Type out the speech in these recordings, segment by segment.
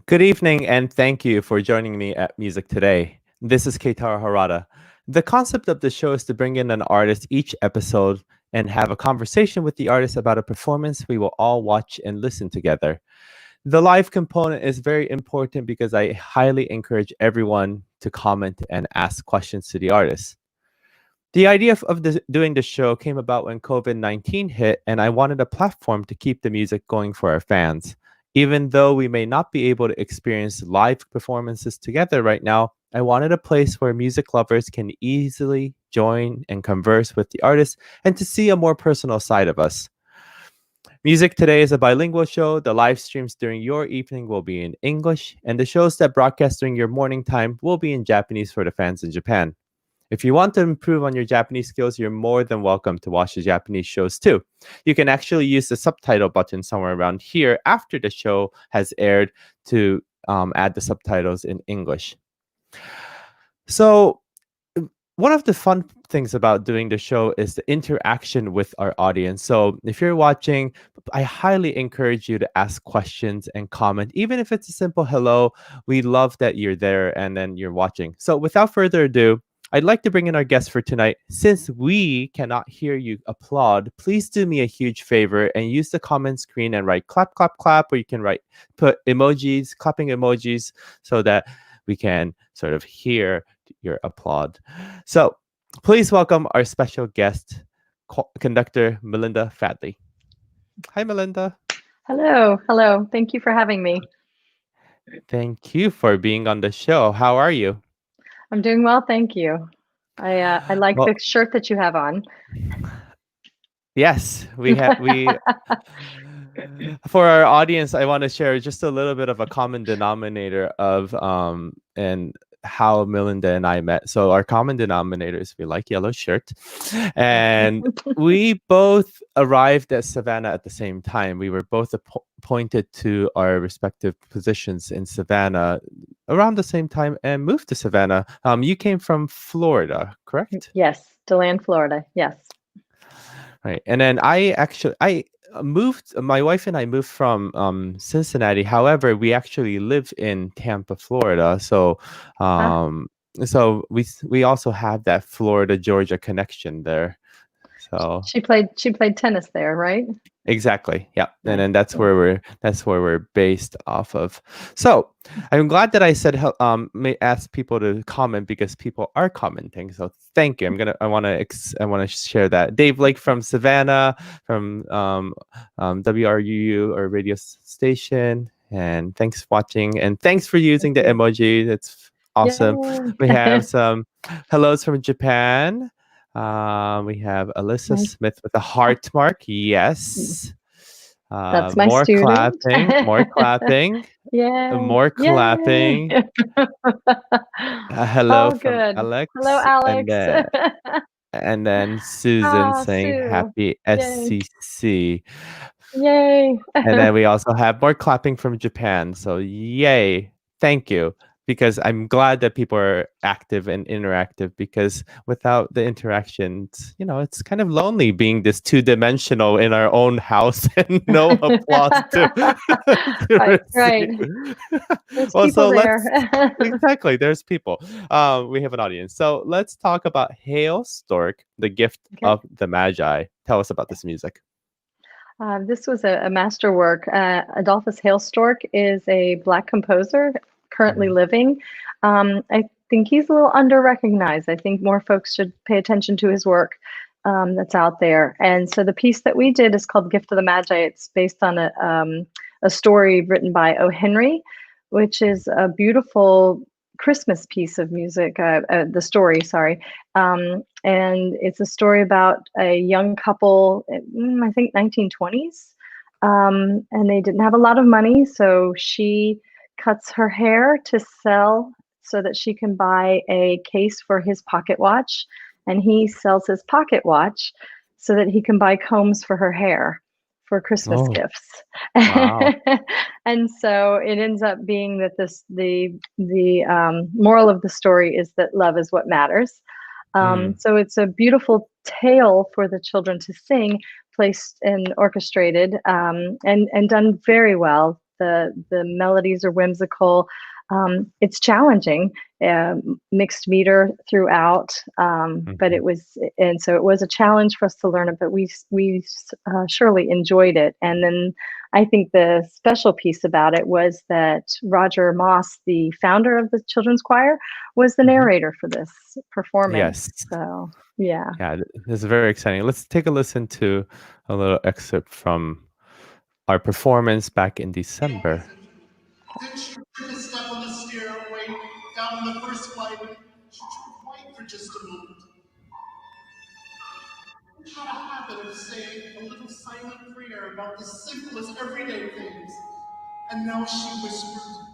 Good evening, and thank you for joining me at Music Today. This is Keitaro Harada. The concept of the show is to bring in an artist each episode and have a conversation with the artist about a performance we will all watch and listen together. The live component is very important because I highly encourage everyone to comment and ask questions to the artist. The idea of doing the show came about when COVID-19 hit, and I wanted a platform to keep the music going for our fans. Even though we may not be able to experience live performances together right now, I wanted a place where music lovers can easily join and converse with the artist and to see a more personal side of us. Music Today is a bilingual show. The live streams during your evening will be in English, and the shows that broadcast during your morning time will be in Japanese for the fans in Japan. If you want to improve on your Japanese skills, you're more than welcome to watch the Japanese shows too. You can actually use the subtitle button somewhere around here after the show has aired to add the subtitles in English. So, one of the fun things about doing the show is the interaction with our audience. So if you're watching, I highly encourage you to ask questions and comment, even if it's a simple hello. We love that you're there and then you're watching. So without further ado, I'd like to bring in our guest for tonight. Since we cannot hear you applaud, please do me a huge favor and use the comment screen and write clap, clap, clap, or you can put emojis, clapping emojis, so that we can sort of hear your applaud. So please welcome our special guest, conductor Melinda Fradley. Hi, Melinda. Hello. Thank you for having me. Thank you for being on the show. How are you? I'm doing well, thank you. I like the shirt that you have on. Yes, we for our audience, I want to share just a little bit of a common denominator of and how Melinda and I met. So our common denominator is we like yellow shirt, and we both arrived at Savannah at the same time. We were both appointed to our respective positions in Savannah around the same time and moved to Savannah. You came from Florida, correct? Yes, DeLand, Florida. Yes. Right. And then I moved, my wife and I moved from Cincinnati. However, we actually live in Tampa, Florida. So so we also have that Florida Georgia connection there. So she played tennis there, right? Exactly. Yeah. And then that's where we're based off of. So I'm glad that I said may ask people to comment because people are commenting. So thank you. I want to share that. Dave Lake from Savannah, from WRUU or radio station, and thanks for watching and thanks for using the emoji. That's awesome. Yay. We have some hellos from Japan. We have Alyssa Smith with a heart mark. Yes. That's my more student. More clapping. Yeah. More clapping. Hello from good. Alex. Hello, Alex. And then Susan saying Sue. happy SCC. Yay. And then we also have more clapping from Japan. So yay. Thank you. Because I'm glad that people are active and interactive, because without the interactions, it's kind of lonely being this two-dimensional in our own house and no applause to right. There's well, people so there. Exactly, there's people. We have an audience. So let's talk about Hailstork, the gift of the Magi. Tell us about this music. This was a masterwork. Adolphus Hailstork is a Black composer currently living. I think he's a little under-recognized. I think more folks should pay attention to his work that's out there. And so the piece that we did is called Gift of the Magi. It's based on a story written by O. Henry, which is a beautiful Christmas piece of music, the story, sorry. And it's a story about a young couple, I think 1920s, and they didn't have a lot of money, so she cuts her hair to sell so that she can buy a case for his pocket watch, and he sells his pocket watch so that he can buy combs for her hair for Christmas gifts. Wow. And so it ends up being that the moral of the story is that love is what matters. So it's a beautiful tale for the children to sing, placed and orchestrated, and done very well. the melodies are whimsical. It's challenging, mixed meter throughout, but it was a challenge for us to learn it, but we surely enjoyed it. And then I think the special piece about it was that Roger Moss, the founder of the children's choir, was the narrator for this performance. Yes. So yeah. Yeah, this is very exciting. Let's take a listen to a little excerpt from our performance back in December. Then she took a step on the stairway down on the first flight. She turned white for just a moment. She had a habit of saying a little silent prayer about the simplest everyday things. And now she whispered,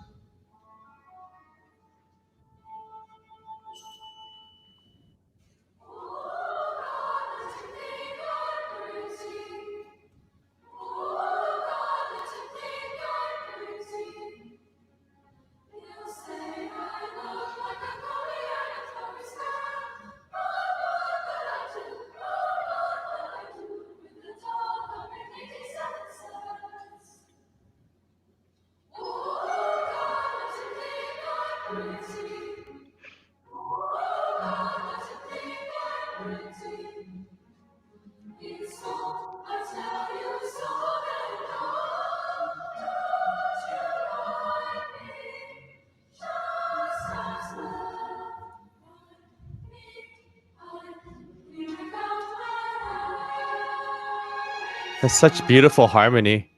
That's such beautiful harmony.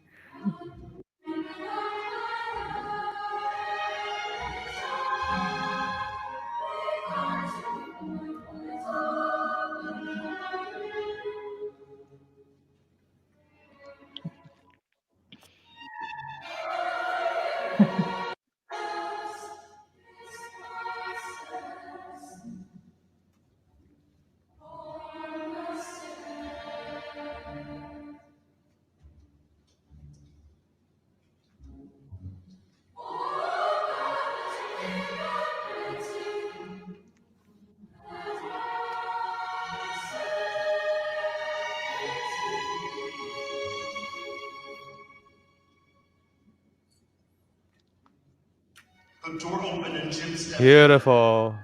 the door opened and Jim stepped in. Beautiful.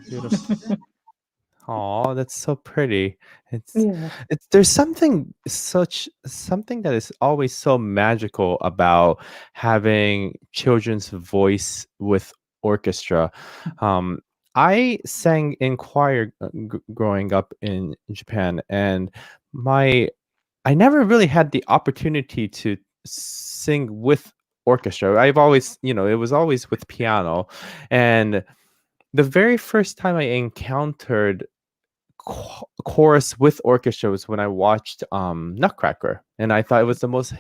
Oh, that's so pretty. It's there's something that is always so magical about having children's voice with orchestra. I sang in choir growing up in Japan, and I never really had the opportunity to sing with orchestra. I've always, it was always with piano. And the very first time I encountered chorus with orchestra was when I watched Nutcracker, and I thought it was the most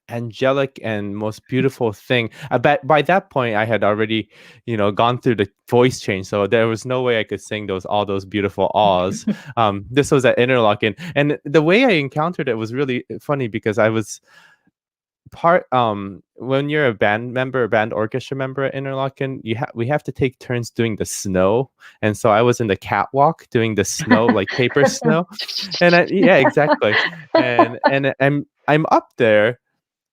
angelic and most beautiful thing. By that point, I had already, gone through the voice change, so there was no way I could sing all those beautiful ahs. This was at Interlochen, and the way I encountered it was really funny because I was when you're a band orchestra member at Interlochen, we have to take turns doing the snow, and so I was in the catwalk doing the snow, like paper snow, and exactly, and I'm up there,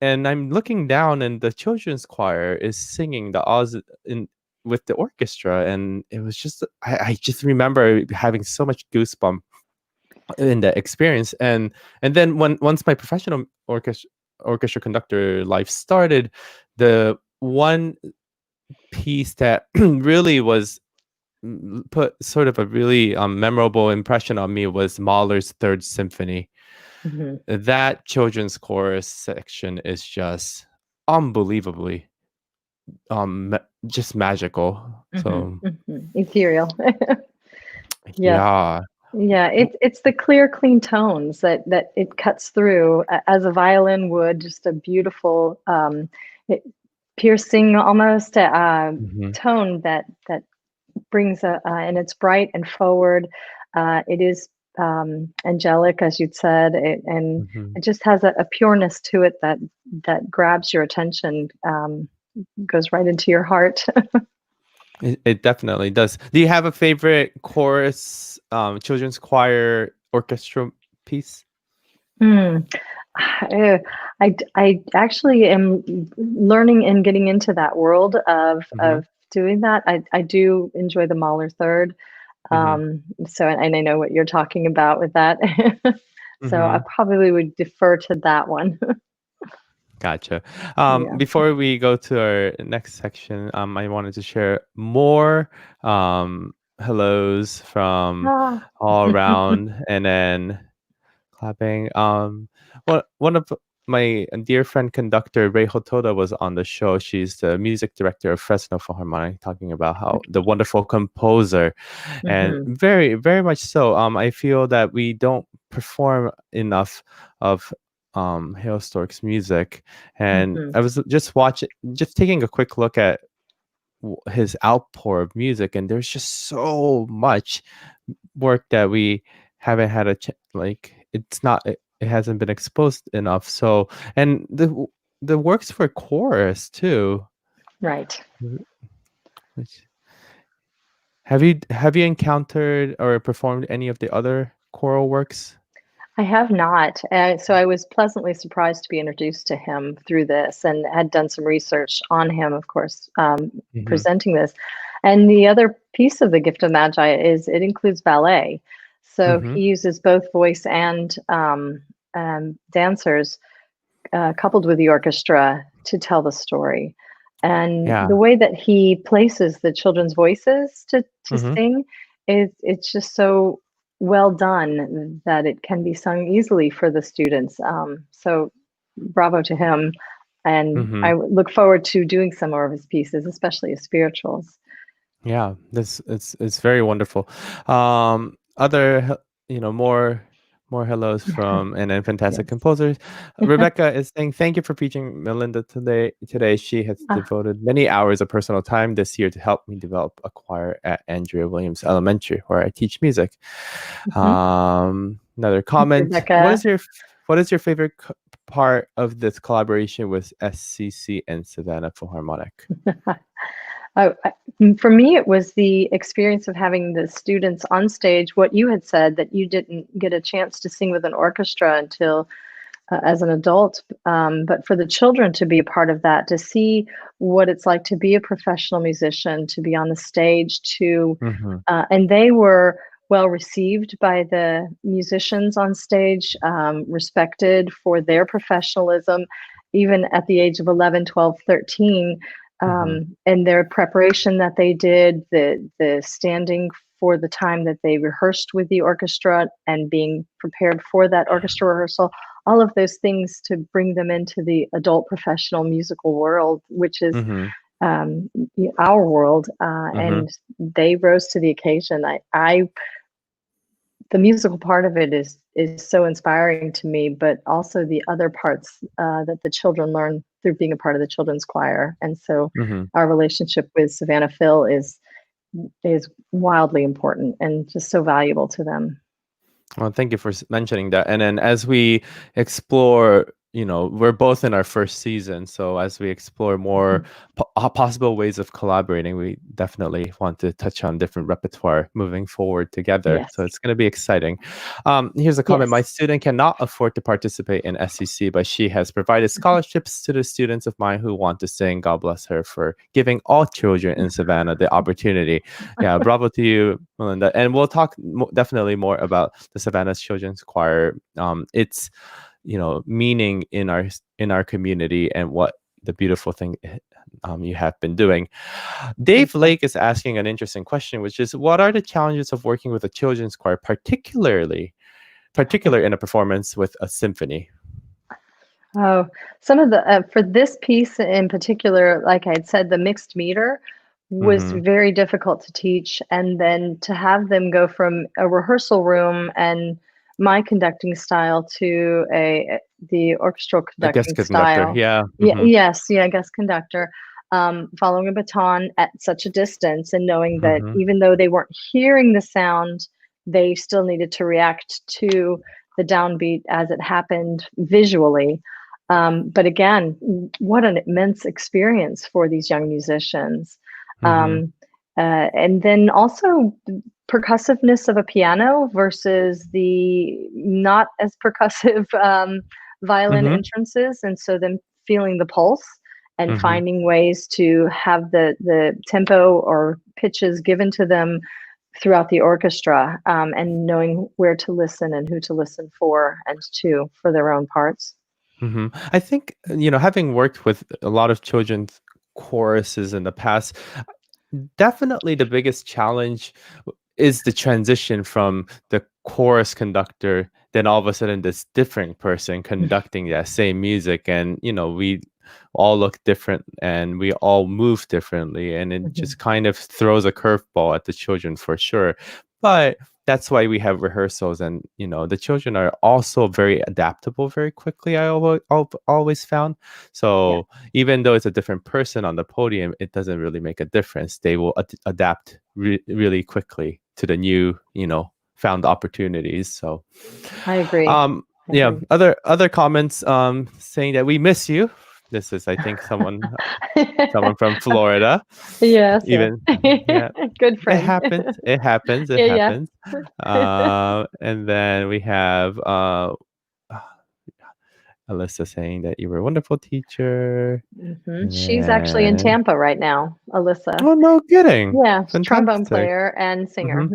and I'm looking down, and the children's choir is singing the ahs with the orchestra, and it was just I just remember having so much goosebump in that experience, and then once my professional orchestra conductor life started, the one piece that really was put sort of a really memorable impression on me was Mahler's Third Symphony. That children's chorus section is just unbelievably just magical. So ethereal. Yeah. Yeah, it's the clear, clean tones that it cuts through as a violin would. Just a beautiful, piercing almost tone that brings and it's bright and forward. It is angelic, as you'd said, and it just has a pureness to it that grabs your attention, goes right into your heart. It definitely does. Do you have a favorite chorus, children's choir orchestra piece? I actually am learning and getting into that world of doing that. I do enjoy the Mahler third. So, and I know what you're talking about with that. So I probably would defer to that one. Gotcha. Yeah. Before we go to our next section, I wanted to share more hellos from Ah. all around, and then clapping. One of my dear friend conductor Rei Hotoda was on the show. She's the music director of Fresno Philharmonic, talking about how the wonderful composer, and very, very much so. I feel that we don't perform enough of Hailstork's music, and I was just taking a quick look at his outpour of music, and there's just so much work that we haven't had it hasn't been exposed enough. So, and the works for chorus too. Right. Have you encountered or performed any of the other choral works? I have not. So I was pleasantly surprised to be introduced to him through this, and had done some research on him, of course, presenting this. And the other piece of the gift of Magi is it includes ballet. So he uses both voice and dancers coupled with the orchestra to tell the story. And the way that he places the children's voices to sing it's just so well done that it can be sung easily for the students. So bravo to him. And I look forward to doing some more of his pieces, especially his spirituals. Yeah, it's very wonderful. Other, more hellos from and then fantastic composers. Rebecca is saying, thank you for featuring Melinda today. She has devoted many hours of personal time this year to help me develop a choir at Andrea Williams Elementary, where I teach music. Another comment. What is your favorite part of this collaboration with SCC and Savannah Philharmonic? For me, it was the experience of having the students on stage. What you had said, that you didn't get a chance to sing with an orchestra until as an adult, but for the children to be a part of that, to see what it's like to be a professional musician, to be on the stage, and they were well received by the musicians on stage, respected for their professionalism, even at the age of 11, 12, 13. And their preparation that they did, the standing for the time that they rehearsed with the orchestra and being prepared for that orchestra rehearsal, all of those things to bring them into the adult professional musical world, which is our world. And they rose to the occasion. The musical part of it is so inspiring to me, but also the other parts that the children learn through being a part of the children's choir. And so our relationship with Savannah Phil is wildly important and just so valuable to them. Well, thank you for mentioning that. And then as we explore, we're both in our first season. So as we explore more possible ways of collaborating, we definitely want to touch on different repertoire moving forward together. Yes. So it's going to be exciting. Here's a comment. My student cannot afford to participate in SCC, but she has provided scholarships to the students of mine who want to sing. God bless her for giving all children in Savannah the opportunity. Yeah, bravo to you, Melinda. And we'll talk definitely more about the Savannah Children's Choir. It's meaning in our community and what the beautiful thing you have been doing. Dave Lake is asking an interesting question, which is, what are the challenges of working with a children's choir, particular in a performance with a symphony? Oh, some of the for this piece in particular, like I had said, the mixed meter was very difficult to teach, and then to have them go from a rehearsal room and my conducting style to the orchestral conducting style. Guest conductor, following a baton at such a distance, and knowing that even though they weren't hearing the sound, they still needed to react to the downbeat as it happened visually. But again, what an immense experience for these young musicians. And then also percussiveness of a piano versus the not as percussive violin Mhm. entrances, and so them feeling the pulse and Mhm. finding ways to have the tempo or pitches given to them throughout the orchestra, and knowing where to listen and who to listen for and to for their own parts. I think, having worked with a lot of children's choruses in the past, definitely the biggest challenge is the transition from the chorus conductor, then all of a sudden this different person conducting that same music. And, we all look different and we all move differently. And it Mhm. just kind of throws a curveball at the children for sure. But that's why we have rehearsals. And, the children are also very adaptable very quickly, I always found. Yeah. So even though it's a different person on the podium, it doesn't really make a difference. They will adapt really quickly to the new, found opportunities. So, I agree. I yeah, agree. other comments, saying that we miss you. This is, I think, someone from Florida. Yes, yes. Even, yeah, Good it friend. happens. It happens. It Yeah, yeah. happens. And then we have Alyssa saying that you were a wonderful teacher. She's actually in And Tampa right now, Alyssa. oh, no kidding. Yeah, trombone Fantastic. player and singer.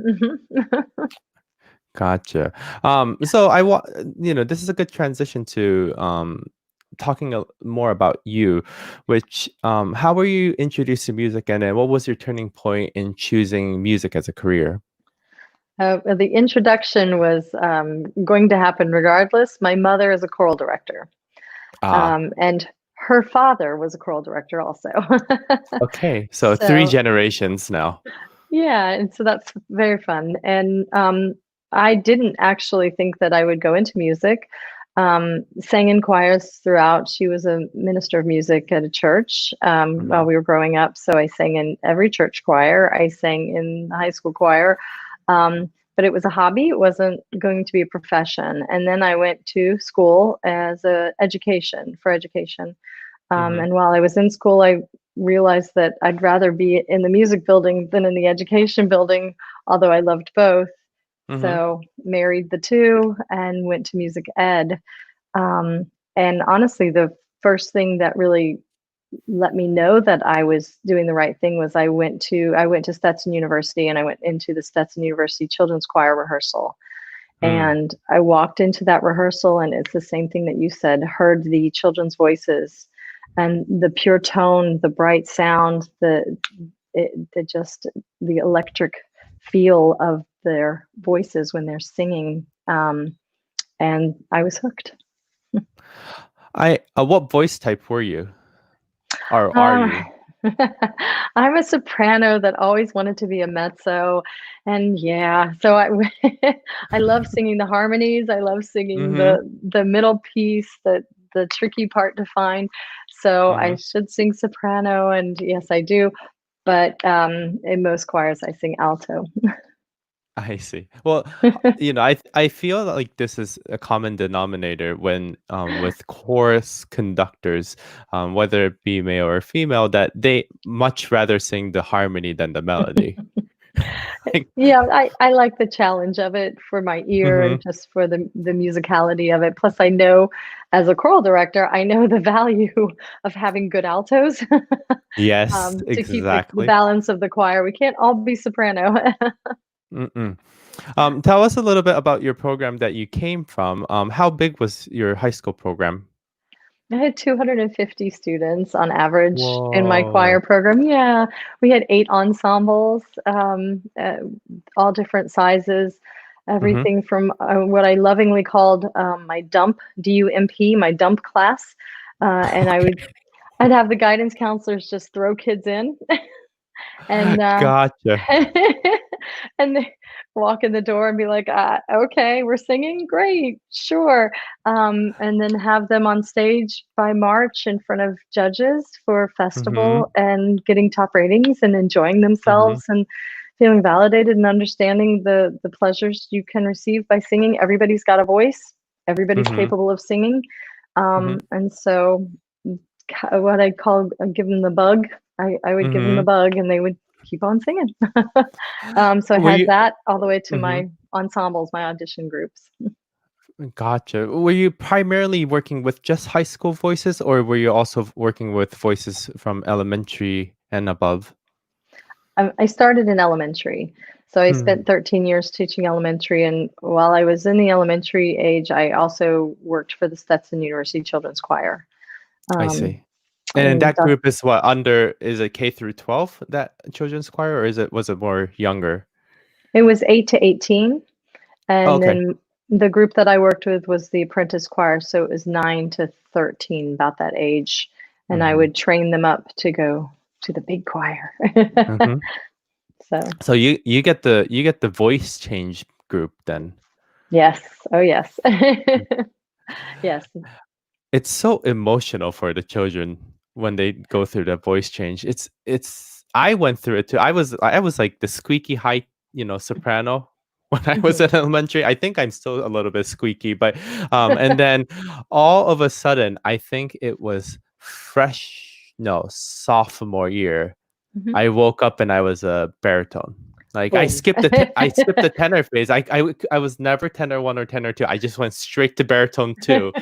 Gotcha. So this is a good transition to talking more about you, which how were you introduced to music, and then what was your turning point in choosing music as a career? The introduction was going to happen regardless. My mother is a choral director, Ah, and her father was a choral director also. okay. So 3 So generations now. yeah, and so that's very fun. And I didn't actually think that I would go into music. Sang in choirs throughout. She was a minister of music at a church while we were growing up. So I sang in every church choir. I sang in the high school choir. But it was a hobby. It wasn't going to be a profession. And then I went to school as a education for education. Mm-hmm. And while I was in school, I realized that I'd rather be in the music building than in the education building, although I loved both. Mm-hmm. So married the two and went to music ed. And honestly, the first thing that really let me know that I was doing the right thing was I went to Stetson University, and I went into the Stetson University Children's Choir rehearsal. And I walked into that rehearsal, and it's the same thing that you said, heard the children's voices and the pure tone, the bright sound, the electric feel of their voices when they're singing. And I was hooked. What voice type were you? Or are Um, you? I'm a soprano that always wanted to be a mezzo, and yeah, so I I love singing the harmonies. I love singing Mm-hmm. the middle piece, the tricky part to find. So Mm-hmm. I should sing soprano, and yes, I do. But in most choirs, I sing alto. I see. Well, I feel like this is a common denominator when with chorus conductors, whether it be male or female, that they much rather sing the harmony than the melody. Like, Yeah, I like the challenge of it for my ear mhm. and just for the musicality of it. Plus, I know as a choral director, I know the value of having good altos Yes, to keep the exactly. balance of the choir. We can't all be soprano. Mm-mm. Tell us a little bit about your program that you came from. How big was your high school program? I had 250 students on average in my choir Whoa. program. Yeah, we had 8 ensembles, all different sizes, Mm-hmm. everything from what I lovingly called my dump, DUMP, my dump class. And I'd have the guidance counselors just throw kids in and Gotcha. and they walk in the door and be like, okay, we're singing, great, sure. And then have them on stage by March in front of judges for a Mm-hmm. festival and getting top ratings and enjoying Mm-hmm. themselves and feeling validated and understanding the pleasures you can receive by singing. Everybody's got a voice, everybody's Mm-hmm. capable of singing. Mm-hmm. And so what I call give them the bug. I would give them the Mm-hmm. bug and they would keep on singing. So I Were had you? that all the way to Mhm. my ensembles, my audition groups. Gotcha. Were you primarily working with just high school voices, or were you also working with voices from elementary and above? I started in elementary. So I spent 13 years teaching elementary. And while I was in the elementary age, I also worked for the Stetson University Children's Choir. I Um, see. And that group is what, is it K through 12, that children's choir, or was it more younger? It was 8 to 18. And Okay. then the group that I worked with was the apprentice choir. So it was 9 to 13, about that age. And I would train them up to go to the big choir. Mhm. So you get the voice change group then. Yes. Oh, yes. Yes. It's so emotional for the children when they go through the voice change. I went through it too. I was like the squeaky high, soprano when I was in elementary. I think I'm still a little bit squeaky, but and then all of a sudden, I think it was sophomore year. I woke up and I was a baritone. Like I skipped the tenor phase. I was never tenor 1 or tenor 2. I just went straight to baritone 2.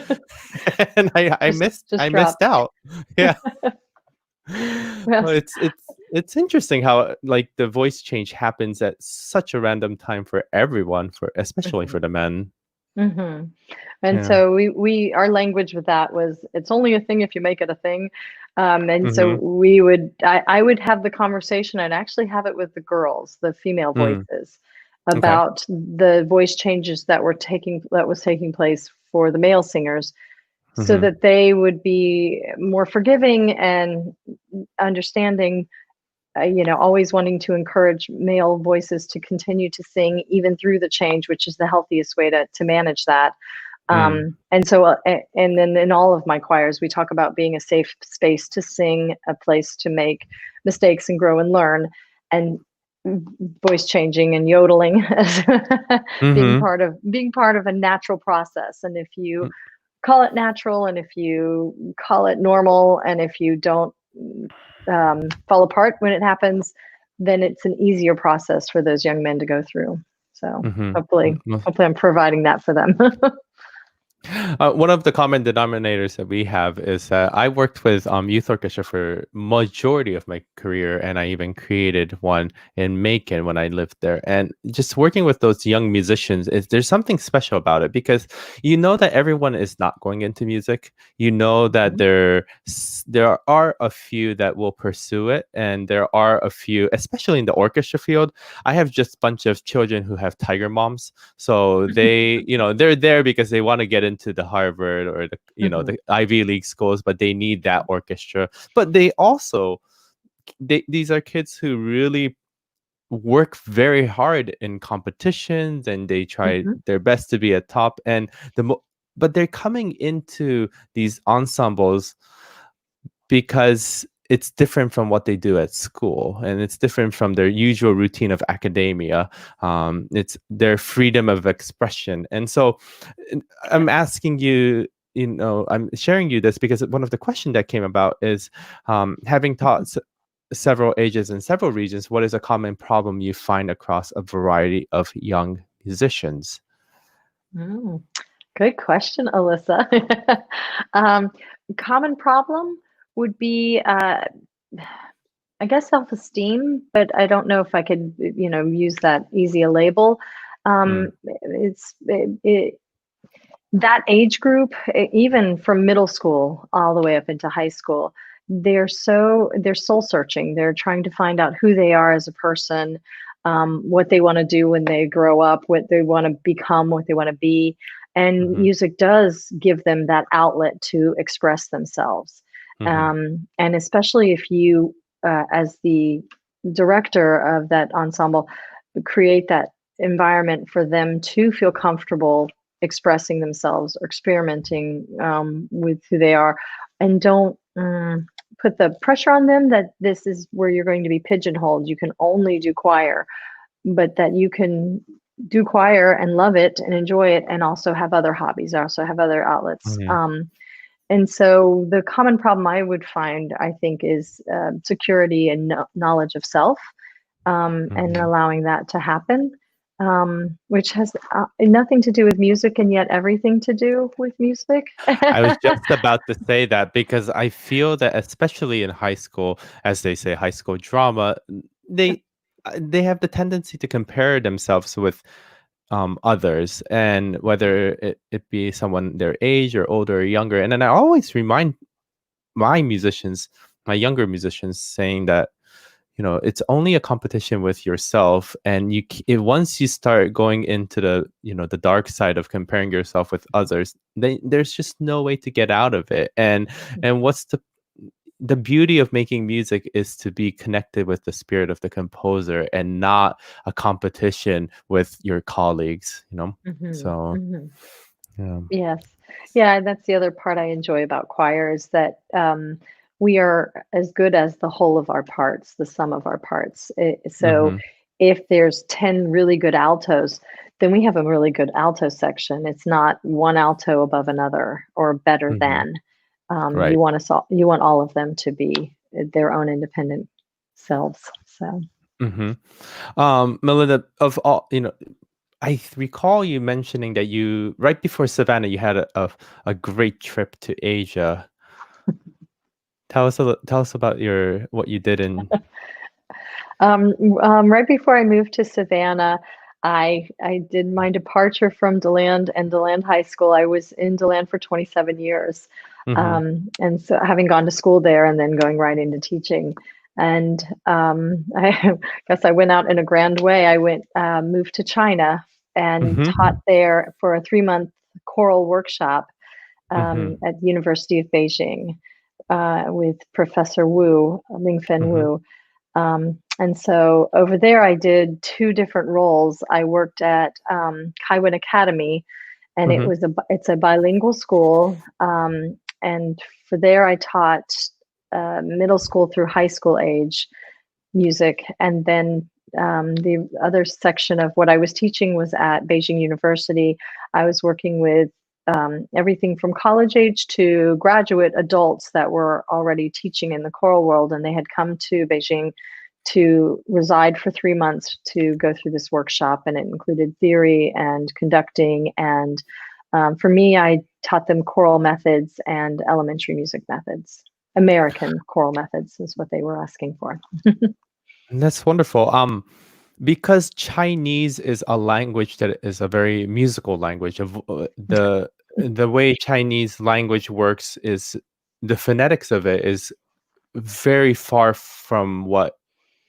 And I missed out. Yeah. Well, it's interesting how like the voice change happens at such a random time for everyone, especially for the men. And so our language with that was, it's only a thing if you make it a thing. And so I would have the conversation. I'd actually have it with the girls, the female voices, about the voice changes that was taking place for the male singers, so that they would be more forgiving and understanding, always wanting to encourage male voices to continue to sing even through the change, which is the healthiest way to manage that. And so, and then in all of my choirs, we talk about being a safe space to sing, a place to make mistakes and grow and learn, and voice changing and yodeling as being part of a natural process. And if you call it natural, and if you call it normal, and if you don't fall apart when it happens, then it's an easier process for those young men to go through. So hopefully I'm providing that for them. One of the common denominators that we have is that I worked with youth orchestra for majority of my career, and I even created one in Macon when I lived there. And just working with those young musicians, there's something special about it, because you know that everyone is not going into music. You know that there are a few that will pursue it, and there are a few, especially in the orchestra field. I have just a bunch of children who have tiger moms, so they they're there because they want to get into the Harvard or the the Ivy League schools, but they need that orchestra. But they also these are kids who really work very hard in competitions, and they try their best to be at top. And but they're coming into these ensembles because it's different from what they do at school, and it's different from their usual routine of academia. It's their freedom of expression. And so I'm asking you, I'm sharing you this because one of the questions that came about is, having taught several ages in several regions, what is a common problem you find across a variety of young musicians? Good question, Alyssa. Common problem would be, I guess, self-esteem, but I don't know if I could, use that easy a label. That age group, even from middle school all the way up into high school, they're soul searching. They're trying to find out who they are as a person, what they want to do when they grow up, what they want to become, what they want to be. And music does give them that outlet to express themselves. And especially if you, as the director of that ensemble, create that environment for them to feel comfortable expressing themselves or experimenting with who they are, and don't put the pressure on them that this is where you're going to be pigeonholed. You can only do choir, but that you can do choir and love it and enjoy it, and also have other hobbies, also have other outlets. And so the common problem I would find, I think, is security and knowledge of self, and allowing that to happen. which has nothing to do with music and yet everything to do with music. I was just about to say that because I feel that especially in high school, as they say, high school drama, they have the tendency to compare themselves with others, and whether it be someone their age or older or younger. And then I always remind my musicians, my younger musicians, saying that it's only a competition with yourself, and once you start going into the the dark side of comparing yourself with others, then there's just no way to get out of it. And what's the beauty of making music is to be connected with the spirit of the composer and not a competition with your colleagues. So yeah. Yes. Yeah, that's the other part I enjoy about choir is that we are as good as the whole of our parts, the sum of our parts. So if there's 10 really good altos, then we have a really good alto section. It's not one alto above another or better than. Right. You want all of them to be their own independent selves. So Melinda, of all, I recall you mentioning that you, right before Savannah, you had a great trip to Asia. Tell us about what you did in. Right before I moved to Savannah, I did my departure from DeLand and DeLand High School. I was in DeLand for 27 years. And so having gone to school there and then going right into teaching. And I guess I went out in a grand way. I moved to China and taught there for a 3-month choral workshop at the University of Beijing with Professor Wu, Lingfen Wu. And so over there, I did 2 different roles. I worked at Kaiwan Academy, and it's a bilingual school. And for there, I taught middle school through high school age music. And then the other section of what I was teaching was at Beijing University. I was working with everything from college age to graduate adults that were already teaching in the choral world. And they had come to Beijing to reside for 3 months to go through this workshop. And it included theory and conducting. And for me, I taught them choral methods and elementary music methods. American choral methods is what they were asking for. That's wonderful. Because Chinese is a language that is a very musical language. Of the way Chinese language works is the phonetics of it is very far from what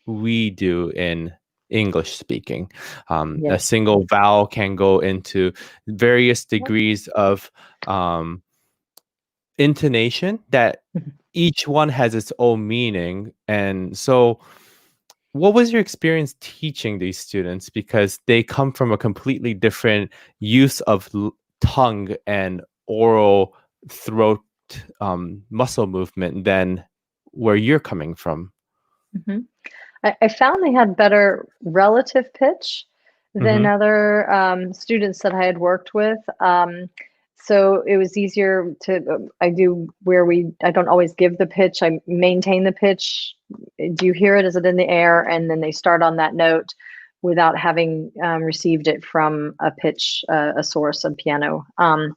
we do in English speaking. A single vowel can go into various degrees of intonation that each one has its own meaning. And so what was your experience teaching these students? Because they come from a completely different use of tongue and oral throat muscle movement than where you're coming from. I found they had better relative pitch than other students that I had worked with. So it was easier to, I don't always give the pitch, I maintain the pitch. Do you hear it? Is it in the air? And then they start on that note without having received it from a pitch, a source, a piano. And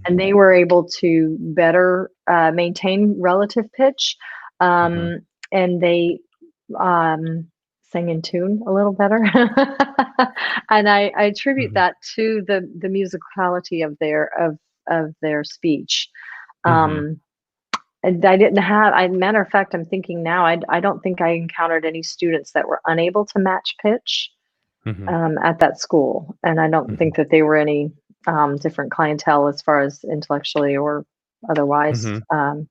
they were able to better maintain relative pitch. And they sang in tune a little better. And I attribute that to the musicality of their speech. And I didn't have, matter of fact, I'm thinking now, I don't think I encountered any students that were unable to match pitch at that school. And I don't think that they were any different clientele as far as intellectually or otherwise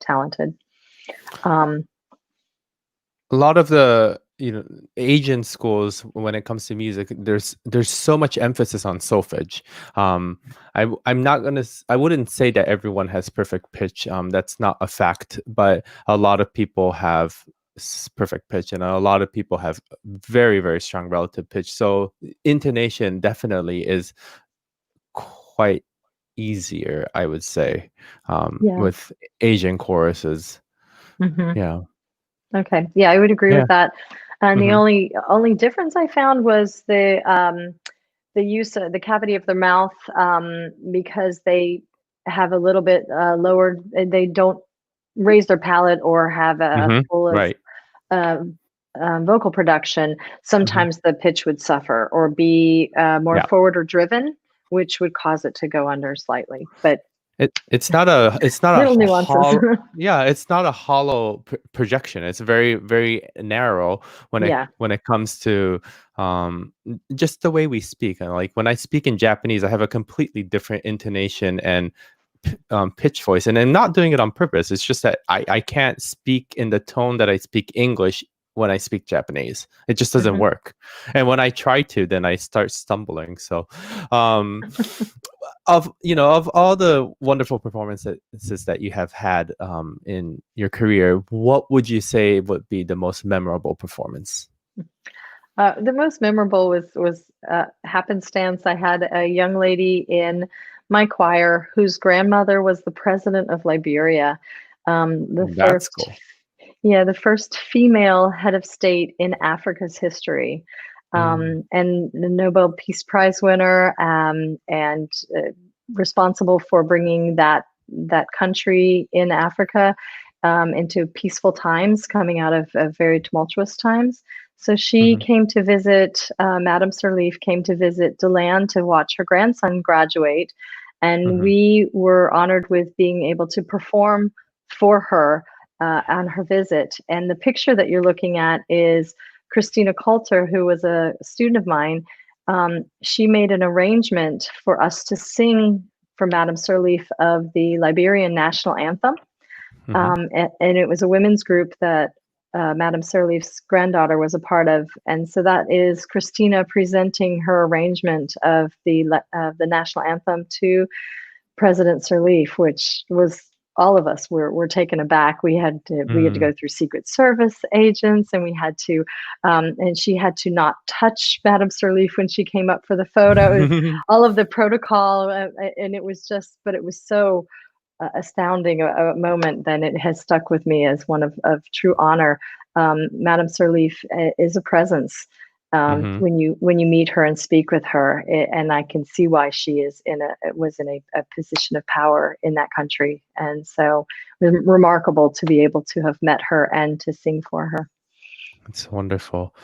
talented. A lot of the Asian schools, when it comes to music, there's so much emphasis on solfege. I wouldn't say that everyone has perfect pitch. That's not a fact, but a lot of people have perfect pitch, and a lot of people have very, very strong relative pitch. So intonation definitely is quite easier, I would say, with Asian choruses. Yeah. Okay. Yeah, I would agree with that. And the only difference I found was the the use of the cavity of their mouth, because they have a little bit lower, they don't raise their palate or have a full of Right. vocal production. Sometimes the pitch would suffer or be more Yeah. forward or driven, which would cause it to go under slightly. But It's not a little nuances. it's not a hollow projection. It's very, very narrow when it comes to just the way we speak. And like when I speak in Japanese, I have a completely different intonation and pitch voice, and I'm not doing it on purpose. It's just that I can't speak in the tone that I speak English when I speak Japanese. It just doesn't work. And when I try to, then I start stumbling. So of all the wonderful performances that you have had in your career, what would you say would be the most memorable performance? The most memorable was happenstance. I had a young lady in my choir whose grandmother was the president of Liberia. That's cool. Yeah, the first female head of state in Africa's history, and the Nobel Peace Prize winner, and responsible for bringing that country in Africa into peaceful times, coming out of very tumultuous times. So she came to visit, Madame Sirleaf came to visit DeLand to watch her grandson graduate. And we were honored with being able to perform for her on her visit. And the picture that you're looking at is Christina Coulter, who was a student of mine. She made an arrangement for us to sing for Madame Sirleaf of the Liberian national anthem. And it was a women's group that Madame Sirleaf's granddaughter was a part of. And so that is Christina presenting her arrangement of the national anthem to President Sirleaf, which was, all of us were taken aback. We had to go through Secret Service agents, and we had to, and she had to not touch Madame Sirleaf when she came up for the photo. All of the protocol, and it was just, but it was so astounding a moment. Then it has stuck with me as one of true honor. Madame Sirleaf is a presence when you meet her and speak with her, and I can see why she was in a position of power in that country. And so it was remarkable to be able to have met her and to sing for her. It's wonderful.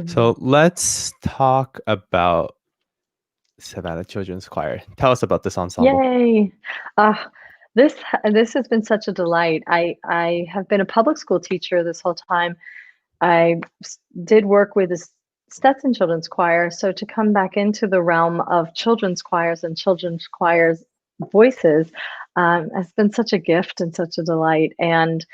So let's talk about Savannah Children's Choir. Tell us about this ensemble. Yay! This has been such a delight. I have been a public school teacher this whole time. I did work with the Stetson Children's Choir, so to come back into the realm of children's choirs and children's choirs voices has been such a gift and such a delight. And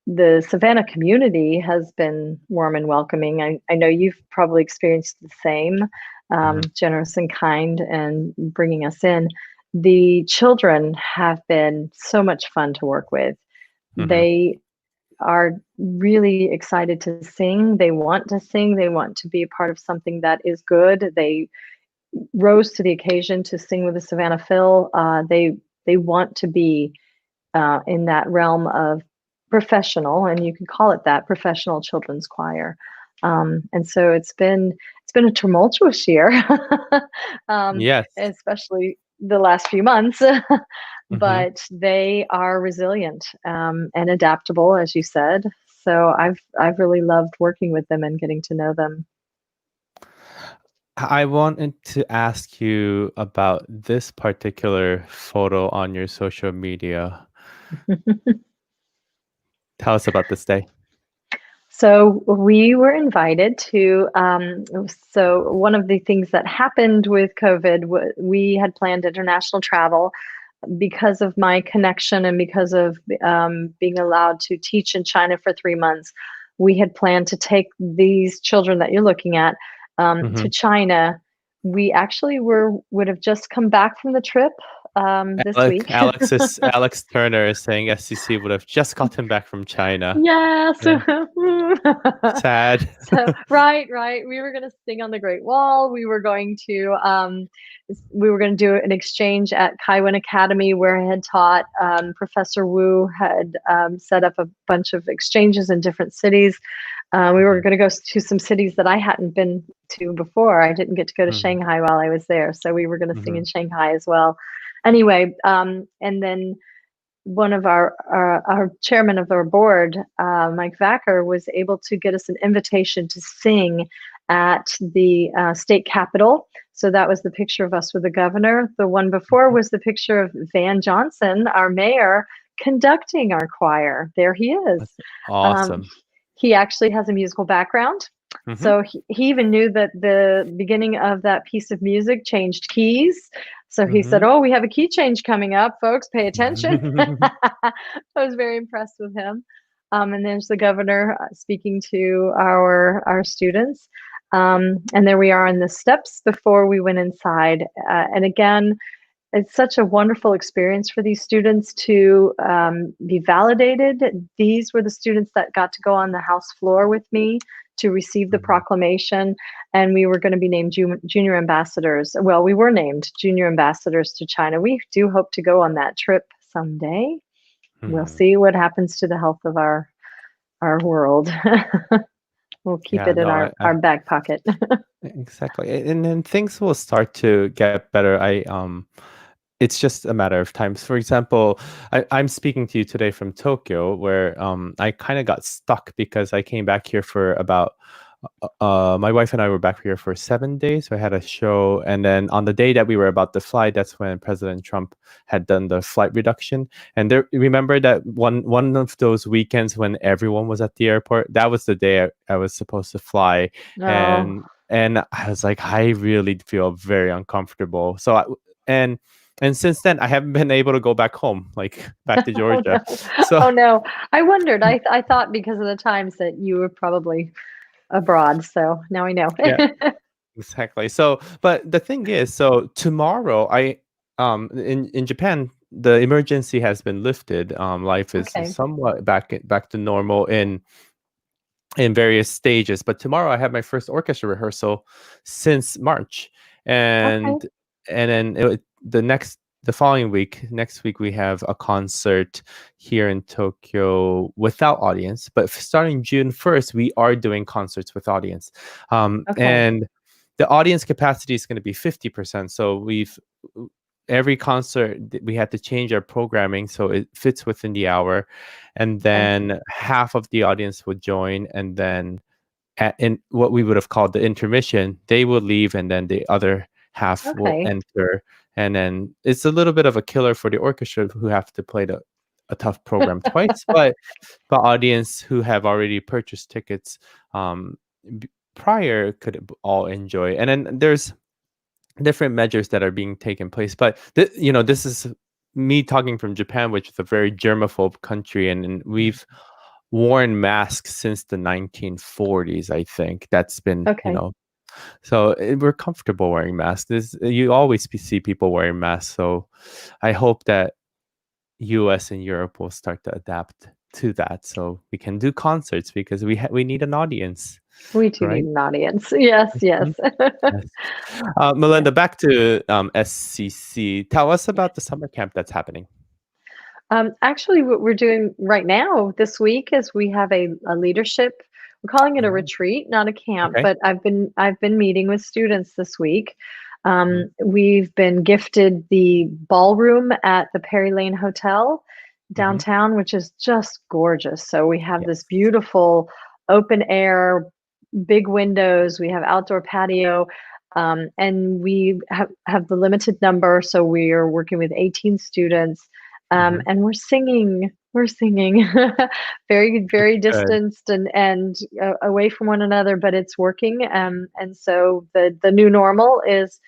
the Savannah community has been warm and welcoming. I know you've probably experienced the same, generous and kind and bringing us in. The children have been so much fun to work with. They are really excited to sing. They want to sing. They want to be a part of something that is good. They rose to the occasion to sing with the Savannah Phil. They want to be in that realm of professional, and you can call it that, professional children's choir. And so it's been a tumultuous year, Yes, especially the last few months. But they are resilient and adaptable, as you said. So I've really loved working with them and getting to know them. I wanted to ask you about this particular photo on your social media. Tell us about this day. So we were invited to, so one of the things that happened with COVID, we had planned international travel. Because of my connection and because of being allowed to teach in China for 3 months, we had planned to take these children that you're looking at to China. We actually would have just come back from the trip this week. Alex Turner is saying SCC would have just gotten back from China. Yes. Yeah. Sad. So right. We were going to sing on the Great Wall. We were going to do an exchange at Kaiwan Academy where I had taught. Professor Wu had set up a bunch of exchanges in different cities. We were going to go to some cities that I hadn't been to before. I didn't get to go to Shanghai while I was there, so we were going to sing in Shanghai as well. Anyway, and then one of our chairman of our board, Mike Vacker, was able to get us an invitation to sing at the state capitol. So that was the picture of us with the governor. The one before was the picture of Van Johnson, our mayor, conducting our choir. There he is. That's awesome. He actually has a musical background. So he even knew that the beginning of that piece of music changed keys. So he said, "Oh, we have a key change coming up, folks. Pay attention." I was very impressed with him. And there's the governor speaking to our students. And there we are on the steps before we went inside. And again, it's such a wonderful experience for these students to be validated. These were the students that got to go on the House floor with me to receive the proclamation, and we were going to be named junior ambassadors. Well, we were named junior ambassadors to China. We do hope to go on that trip someday. We'll see what happens to the health of our world. We'll keep it in our back pocket. Exactly, and then things will start to get better. It's just a matter of time. For example, I'm speaking to you today from Tokyo, where I kind of got stuck because I came back here for about, my wife and I were back here for 7 days. So I had a show. And then on the day that we were about to fly, that's when President Trump had done the flight reduction. And remember that one of those weekends when everyone was at the airport? That was the day I was supposed to fly. Oh. And I was like, I really feel very uncomfortable. And since then, I haven't been able to go back home, like back to Georgia. Oh no, I wondered. I thought because of the times that you were probably abroad. So now I know. Yeah, exactly. So, but the thing is, so tomorrow, in Japan, the emergency has been lifted. Life is somewhat back to normal in various stages. But tomorrow, I have my first orchestra rehearsal since March, and then the following week, next week, we have a concert here in Tokyo without audience. But starting June 1st, we are doing concerts with audience. And the audience capacity is going to be 50%. So every concert, we had to change our programming so it fits within the hour. And then half of the audience would join. And then in what we would have called the intermission, they will leave, and then the other half will enter. And then it's a little bit of a killer for the orchestra who have to play a tough program twice, but the audience who have already purchased tickets prior could all enjoy. And then there's different measures that are being taken place. But this is me talking from Japan, which is a very germaphobe country, and we've worn masks since the 1940s. I think that's been So we're comfortable wearing masks. You always see people wearing masks. So I hope that US and Europe will start to adapt to that, so we can do concerts, because we need an audience. We do need an audience. Yes. Melinda, back to SCC. Tell us about the summer camp that's happening. Actually, what we're doing right now this week is we have a leadership. We're calling it a retreat, not a camp, but I've been meeting with students this week. We've been gifted the ballroom at the Perry Lane Hotel downtown, which is just gorgeous. So we have this beautiful open air, big windows. We have outdoor patio, and we have the limited number. So we are working with 18 students, and we're singing. very, very distanced and away from one another, but it's working. And so the new normal is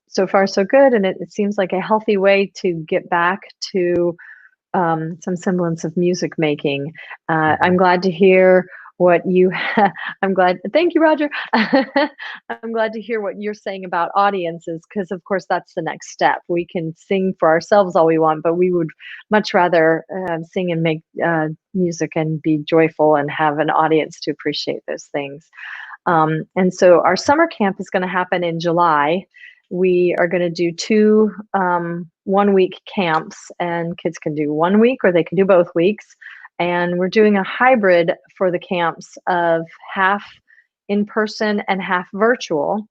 so far so good, and it seems like a healthy way to get back to some semblance of music making. I'm glad to hear what you I'm glad. Thank you, Roger. I'm glad to hear what you're saying about audiences, because of course that's the next step. We can sing for ourselves all we want, but we would much rather sing and make music and be joyful and have an audience to appreciate those things. And so our summer camp is going to happen in July. We are going to do 2 1-week camps, and kids can do 1 week or they can do both weeks. And we're doing a hybrid for the camps of half in person and half virtual.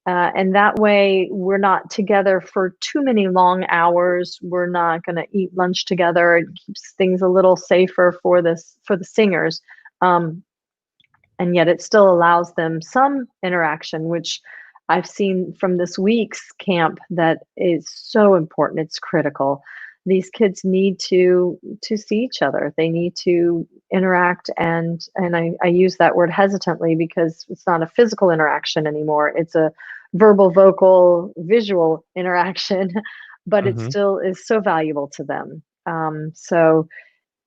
And that way we're not together for too many long hours. We're not going to eat lunch together. It keeps things a little safer for the singers. And yet it still allows them some interaction, which I've seen from this week's camp that is so important. It's critical. These kids need to see each other. They need to interact, and I use that word hesitantly because it's not a physical interaction anymore. It's a verbal, vocal, visual interaction, but it still is so valuable to them.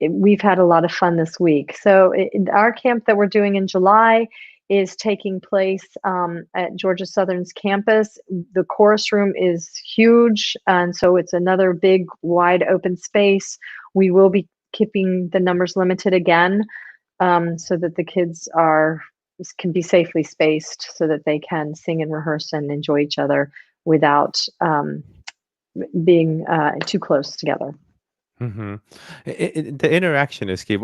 We've had a lot of fun this week. So our camp that we're doing in July is taking place at Georgia Southern's campus. The chorus room is huge, and so it's another big, wide open space. We will be keeping the numbers limited again, so that the kids can be safely spaced, so that they can sing and rehearse and enjoy each other without being too close together. The interaction is key.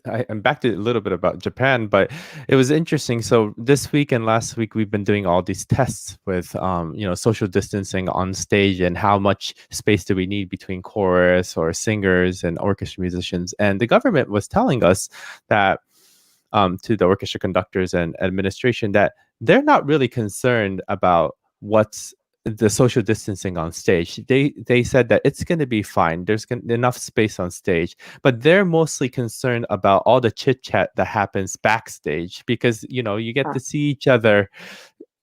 I'm back to a little bit about Japan, but it was interesting. So this week and last week, we've been doing all these tests with, social distancing on stage and how much space do we need between chorus or singers and orchestra musicians. And the government was telling us that, to the orchestra conductors and administration, that they're not really concerned about what's the social distancing on stage. They said that it's going to be fine. There's enough space on stage, but they're mostly concerned about all the chit chat that happens backstage, because you get to see each other.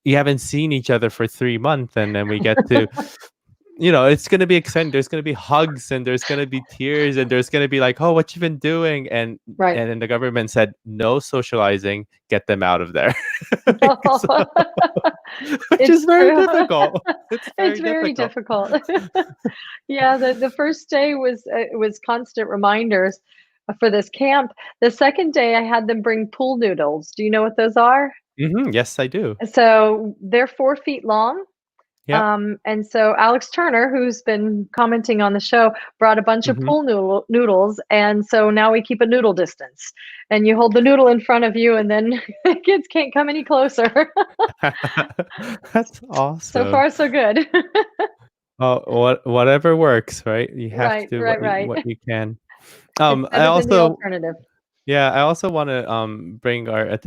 You haven't seen each other for 3 months, and then we get to it's going to be exciting. There's going to be hugs, and there's going to be tears, and there's going to be like, oh, what you been doing? And then the government said, no socializing, get them out of there. Which is very difficult. It's very difficult. Yeah, the first day was constant reminders for this camp. The second day I had them bring pool noodles. Do you know what those are? Yes, I do. So they're 4 feet long. Yeah. And so Alex Turner, who's been commenting on the show, brought a bunch of pool noodles. And so now we keep a noodle distance, and you hold the noodle in front of you, and then kids can't come any closer. That's awesome. So far, so good. Whatever works, right? You have to do what you can. I also want to bring our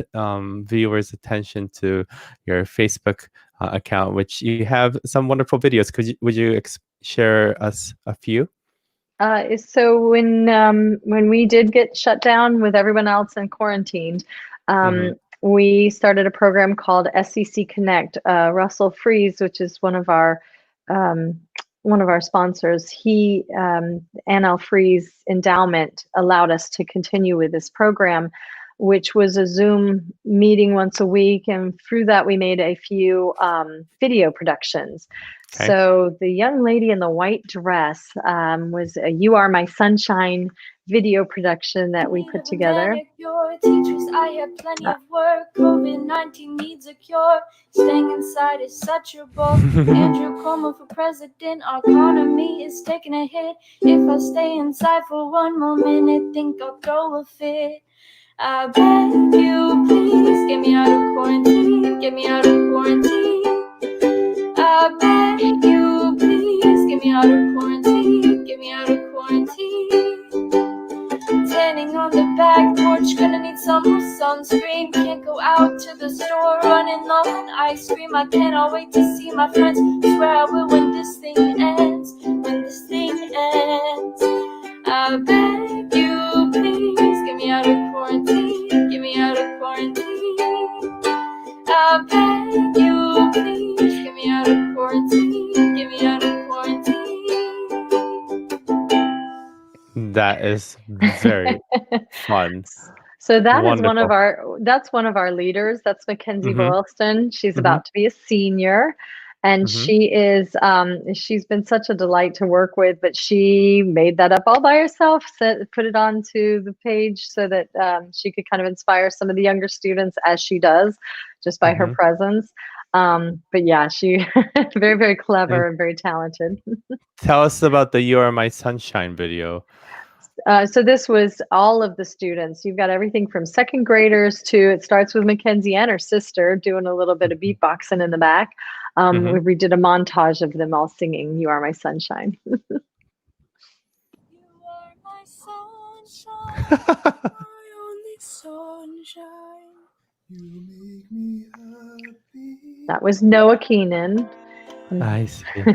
viewers' attention to your Facebook account, which you have some wonderful videos. Would you share us a few? So when we did get shut down with everyone else and quarantined, we started a program called SEC Connect. Russell Fries, which is one of our sponsors, Annel Fries Endowment allowed us to continue with this program, which was a Zoom meeting once a week. And through that, we made a few video productions. Okay. So the young lady in the white dress was a You Are My Sunshine video production that we put together. Your teachers, I have plenty of work. COVID-19 needs a cure. Staying inside is such a bore. Andrew Cuomo for president. Our economy is taking a hit. If I stay inside for one more minute, think I'll throw a fit. I beg you, please get me out of quarantine. Get me out of quarantine. I beg you, please get me out of quarantine. Get me out of quarantine. Standing on the back porch, gonna need some more sunscreen. Can't go out to the store, running low on ice cream. I cannot wait to see my friends. Swear I will when this thing ends. When this thing ends. I beg you, please get me out of quarantine. Get me out of quarantine. I beg you, please get me out of quarantine. Get me out of quarantine. That is very fun. So that is one of Wonderful. our leaders. That's Mackenzie Mhm. Boylston. She's Mhm. about to be a senior, and Mhm. she's been such a delight to work with. But she made that up all by herself, put it onto the page so that she could kind of inspire some of the younger students, as she does, just by her Mhm. presence. But yeah, she very, very clever And and very talented. tell us about the "You Are My Sunshine" video. So this was all of the students. You've got everything from second graders to, it starts with Mackenzie and her sister doing a little bit of Mhm. beatboxing in the back. Mhm. We did a montage of them all singing "You Are My Sunshine." You are my sunshine, my only sunshine. You make me happy. That was Noah Keenan. I see.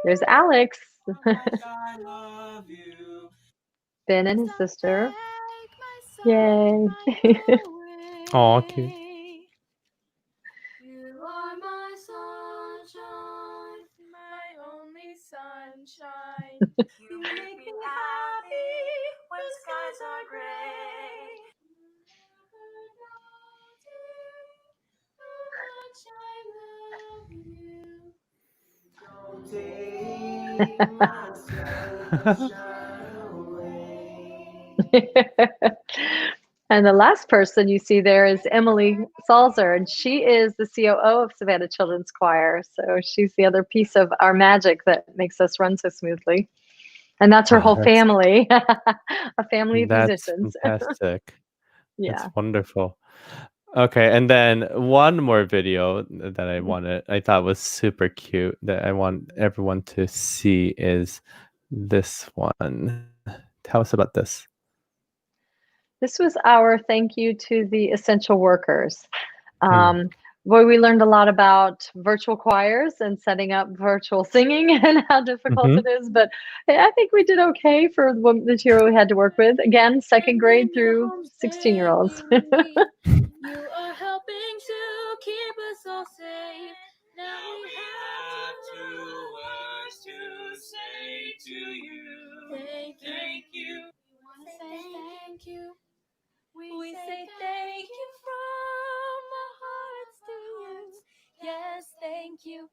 There's Alex, I love you. Ben and his sister. Take my Yay. sunlight Aw, cute. away. You are my sunshine, my only sunshine. You make me happy when skies are gray. Don't take my sunshine away. And the last person you see there is Emily Salzer, and she is the COO of Savannah Children's Choir. So she's the other piece of our magic that makes us run so smoothly. And that's her Oh, whole family, a family of that's musicians. fantastic. That's Yeah. wonderful. Okay, and then one more video that I thought was super cute that I want everyone to see is this one. Tell us about this. This was our thank you to the essential workers. Hmm. Boy, we learned a lot about virtual choirs and setting up virtual singing and how difficult Mhm. it is, but I think we did okay for the material we had to work with. Again, second grade through 16-year-olds. You are helping to keep us all safe. Now we have two words to say to you. Thank you. We want to say thank you. We say thank you from our hearts to you. Yes, thank you.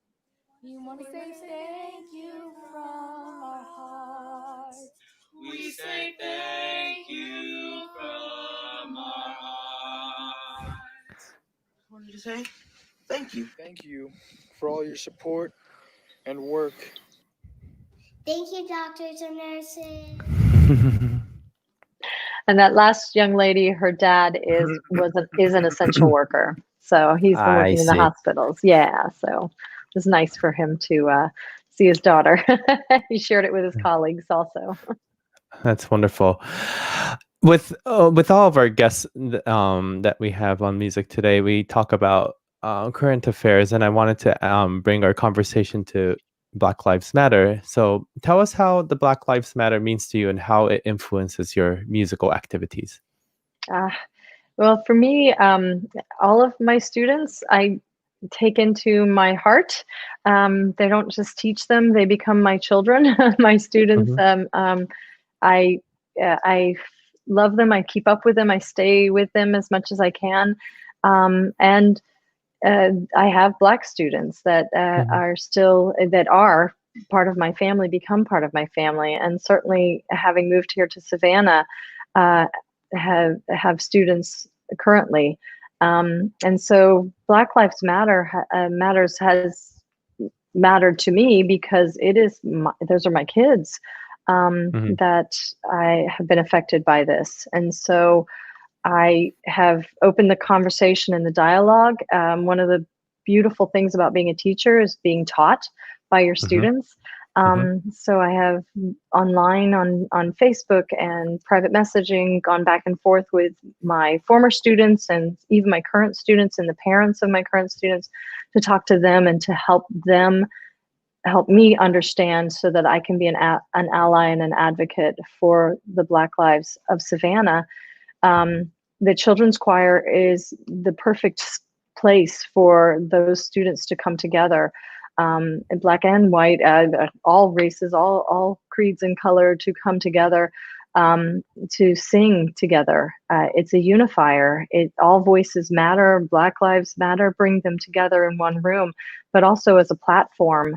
We want to say thank you from our hearts. We say thank you from our hearts. I wanted to say thank you. Thank you for all your support and work. Thank you, doctors and nurses. And that last young lady, her dad is an essential worker. So he's been I working in the see. hospitals. Yeah. So it was nice for him to see his daughter. He shared it with his colleagues also. That's wonderful. With all of our guests that we have on Music Today, we talk about current affairs, and I wanted to bring our conversation to Black Lives Matter. So tell us how the Black Lives Matter means to you and how it influences your musical activities. Well, for me, all of my students, I take into my heart. They don't just teach them; they become my children. My students. Mhm. I love them. I keep up with them. I stay with them as much as I can, and I have Black students that Mhm. are part of my family, become part of my family, and certainly having moved here to Savannah, uh, have students currently, and so Black Lives Matters has mattered to me because those are my kids Mhm. that I have been affected by this, and so I have opened the conversation and the dialogue. One of the beautiful things about being a teacher is being taught by your Mhm. students. Mhm. So I have online on Facebook and private messaging gone back and forth with my former students and even my current students and the parents of my current students to talk to them and to help me understand so that I can be an ally and an advocate for the Black lives of Savannah. The children's choir is the perfect place for those students to come together, Black and white, all races, all creeds and color to come together, to sing together. It's a unifier. All voices matter. Black Lives Matter. Bring them together in one room, but also as a platform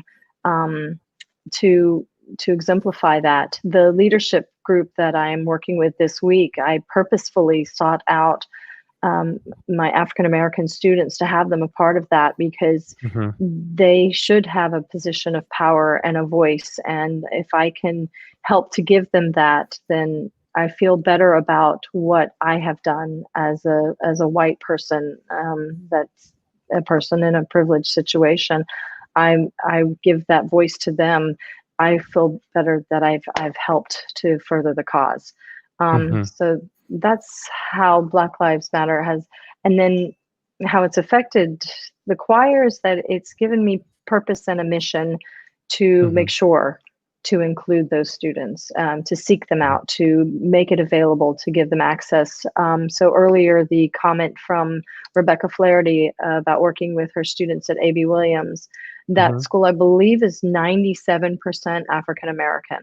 to exemplify that. The leadership group that I'm working with this week, I purposefully sought out my African American students to have them a part of that, because they should have a position of power and a voice. And if I can help to give them that, then I feel better about what I have done as a white person, that's a person in a privileged situation. I give that voice to them. I feel better that I've helped to further the cause. So that's how Black Lives Matter has, and then how it's affected the choirs, that it's given me purpose and a mission to make sure to include those students, to seek them out, to make it available, to give them access. So earlier, the comment from Rebecca Flaherty about working with her students at A.B. Williams, that school, I believe, is 97% African American.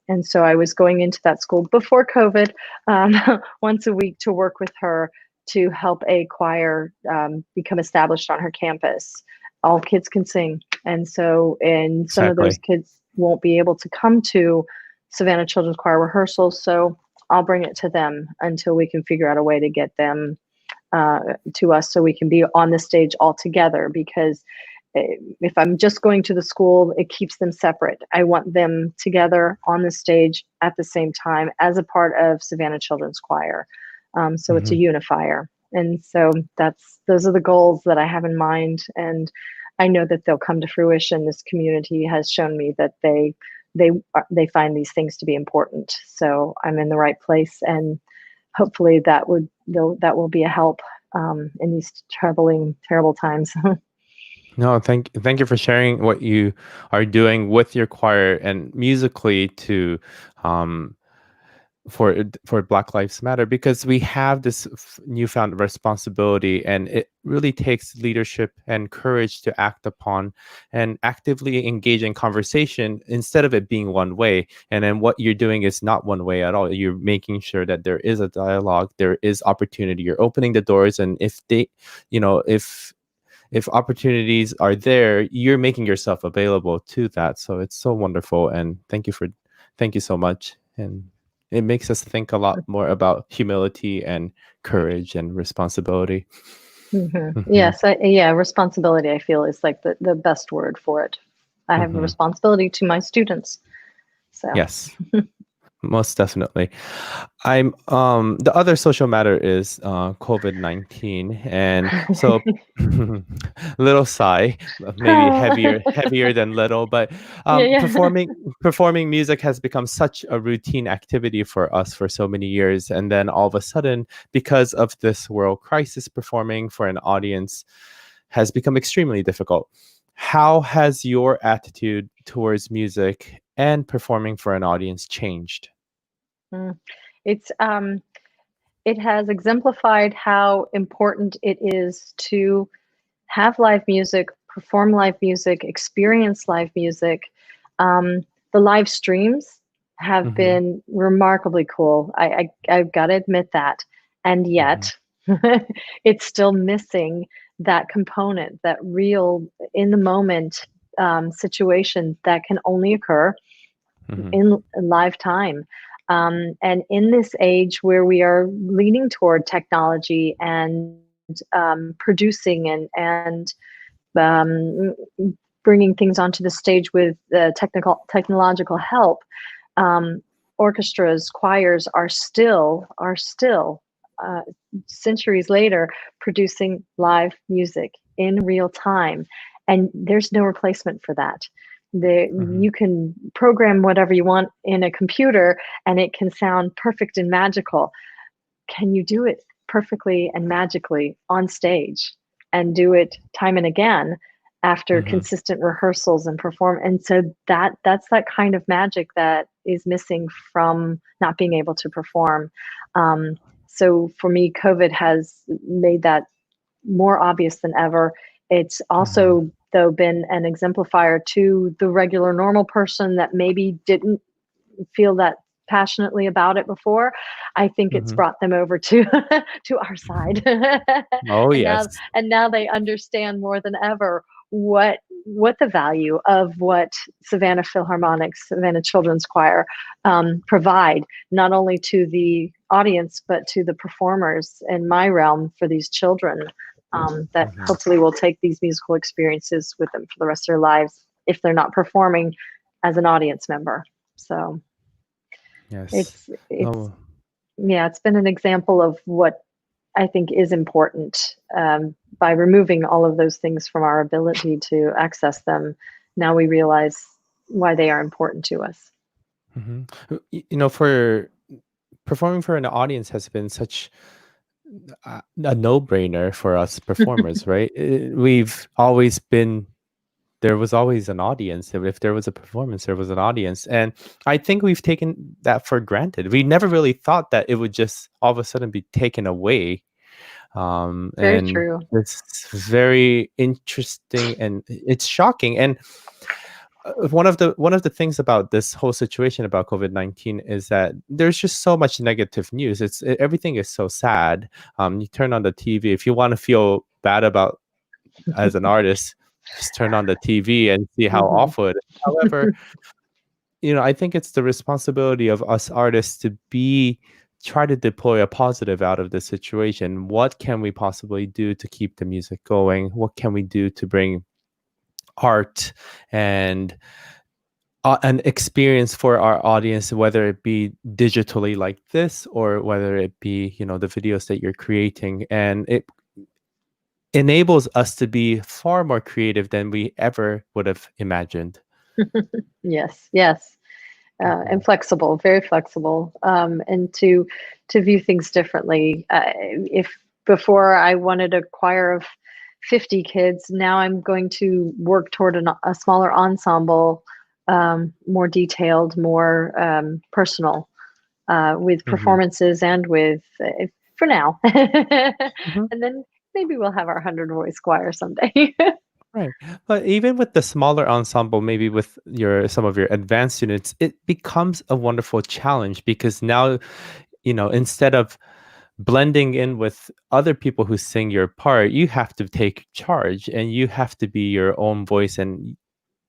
And so I was going into that school before COVID, once a week to work with her to help a choir become established on her campus. All kids can sing. And so, some of those kids won't be able to come to Savannah Children's Choir rehearsals. So I'll bring it to them until we can figure out a way to get them to us so we can be on the stage all together, because if I'm just going to the school, it keeps them separate. I want them together on the stage at the same time as a part of Savannah Children's Choir. So it's a unifier. And so those are the goals that I have in mind. And I know that they'll come to fruition. This community has shown me that they find these things to be important. So I'm in the right place, and hopefully that will be a help in these terrible times. No, thank you for sharing what you are doing with your choir and musically to for Black Lives Matter, because we have this newfound responsibility, and it really takes leadership and courage to act upon and actively engage in conversation instead of it being one way. And then what you're doing is not one way at all. You're making sure that there is a dialogue, there is opportunity, you're opening the doors, and if opportunities are there, you're making yourself available to that. So it's so wonderful, and thank you so much. And it makes us think a lot more about humility and courage and responsibility. Yes, responsibility, I feel, is like the best word for it. I have a responsibility to my students. So yes. Most definitely. I'm the other social matter is COVID-19, and so little sigh, maybe heavier than little, but performing music has become such a routine activity for us for so many years, and then all of a sudden, because of this world crisis, performing for an audience has become extremely difficult. How has your attitude towards music and performing for an audience changed? It has exemplified how important it is to have live music, perform live music, experience live music. The live streams have been remarkably cool. I've got to admit that. And yet it's still missing that component, that real in the moment situation that can only occur in live time. And in this age where we are leaning toward technology and producing and bringing things onto the stage with technological help, orchestras, choirs are still centuries later producing live music in real time, and there's no replacement for that. You can program whatever you want in a computer and it can sound perfect and magical. Can you do it perfectly and magically on stage and do it time and again after consistent rehearsals and perform? And so that's that kind of magic that is missing from not being able to perform. So for me, COVID has made that more obvious than ever. It's also though, been an exemplifier to the regular normal person that maybe didn't feel that passionately about it before. I think it's brought them over to to our side. Oh, and yes. now they understand more than ever what the value of what Savannah Philharmonic's Savannah Children's Choir provide, not only to the audience but to the performers in my realm for these children, that hopefully will take these musical experiences with them for the rest of their lives if they're not performing as an audience member. So Yes. it's Oh, yeah, it's been an example of what I think is important, by removing all of those things from our ability to access them. Now we realize why they are important to us. for performing for an audience has been such a no-brainer for us performers, right? We've always been, there was always an audience. If there was a performance, there was an audience. And I think we've taken that for granted. We never really thought that it would just all of a sudden be taken away. Very And true. it's very interesting and it's shocking. And one of the things about this whole situation about COVID-19 is that there's just so much negative news. Everything is so sad. You turn on the TV if you want to feel bad about as an artist. Just turn on the TV and see how awful it is. However, I think it's the responsibility of us artists to try to deploy a positive out of the situation. What can we possibly do to keep the music going? What can we do to bring art and an experience for our audience, whether it be digitally like this or whether it be, the videos that you're creating. And it enables us to be far more creative than we ever would have imagined. Yes. And flexible, very flexible, and to view things differently. If before I wanted a choir of 50 kids, now I'm going to work toward a smaller ensemble, more detailed, more personal, with performances and with, for now. And then maybe we'll have our 100-voice choir someday. Right. But even with the smaller ensemble, maybe with some of your advanced students, it becomes a wonderful challenge because now, instead of blending in with other people who sing your part, you have to take charge and you have to be your own voice. And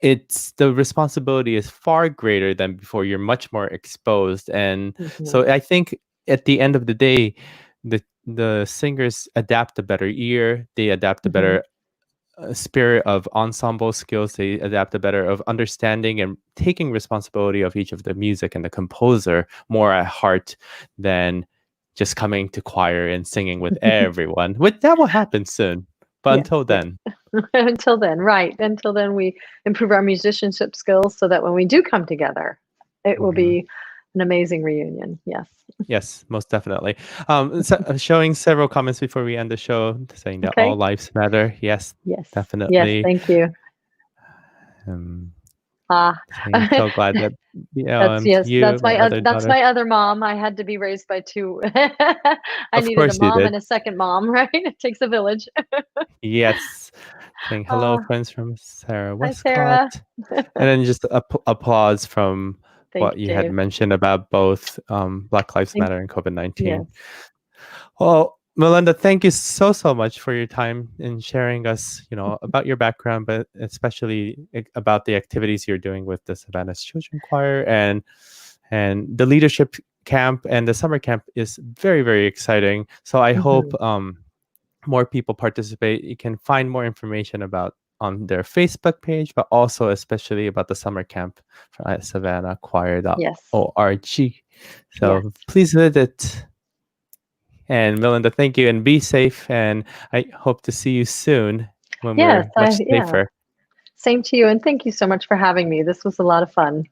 the responsibility is far greater than before. You're much more exposed. And so I think at the end of the day, the singers adapt a better ear. They adapt a better spirit of ensemble skills. They adapt a better of understanding and taking responsibility of each of the music and the composer more at heart than just coming to choir and singing with everyone. That will happen soon. But until then. Until then, right. Until then, we improve our musicianship skills so that when we do come together, it will be an amazing reunion. Yes. Yes, most definitely. Showing several comments before we end the show, saying that all lives matter. Yes, definitely. Yes, thank you. I'm so glad that that's my other mom. I had to be raised by two. I needed a mom and a second mom, right? It takes a village. Yes. Saying hello, friends from Sarah Westcott. Sarah. And then just applause from what you had mentioned about both Black Lives Matter and COVID-19. Yes. Well, Melinda, thank you so much for your time in sharing us, about your background, but especially about the activities you're doing with the Savannah Children's Choir and the leadership camp and the summer camp is very, very exciting. So I hope more people participate. You can find more information on their Facebook page, but also especially about the summer camp at SAVANNAHchoir.org. So please visit. And Melinda, thank you, and be safe. And I hope to see you soon when we're much safer. Same to you, and thank you so much for having me. This was a lot of fun.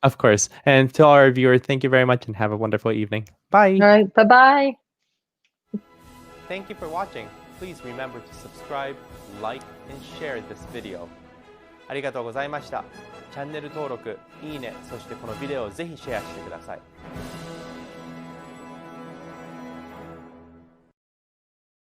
Of course. And to our viewers, thank you very much and have a wonderful evening. Bye. All right, bye-bye. Thank you for watching. Please remember to subscribe, like, and share this video. ありがとうございました。チャンネル登録、いいね、そしてこのビデオをぜひシェアしてください。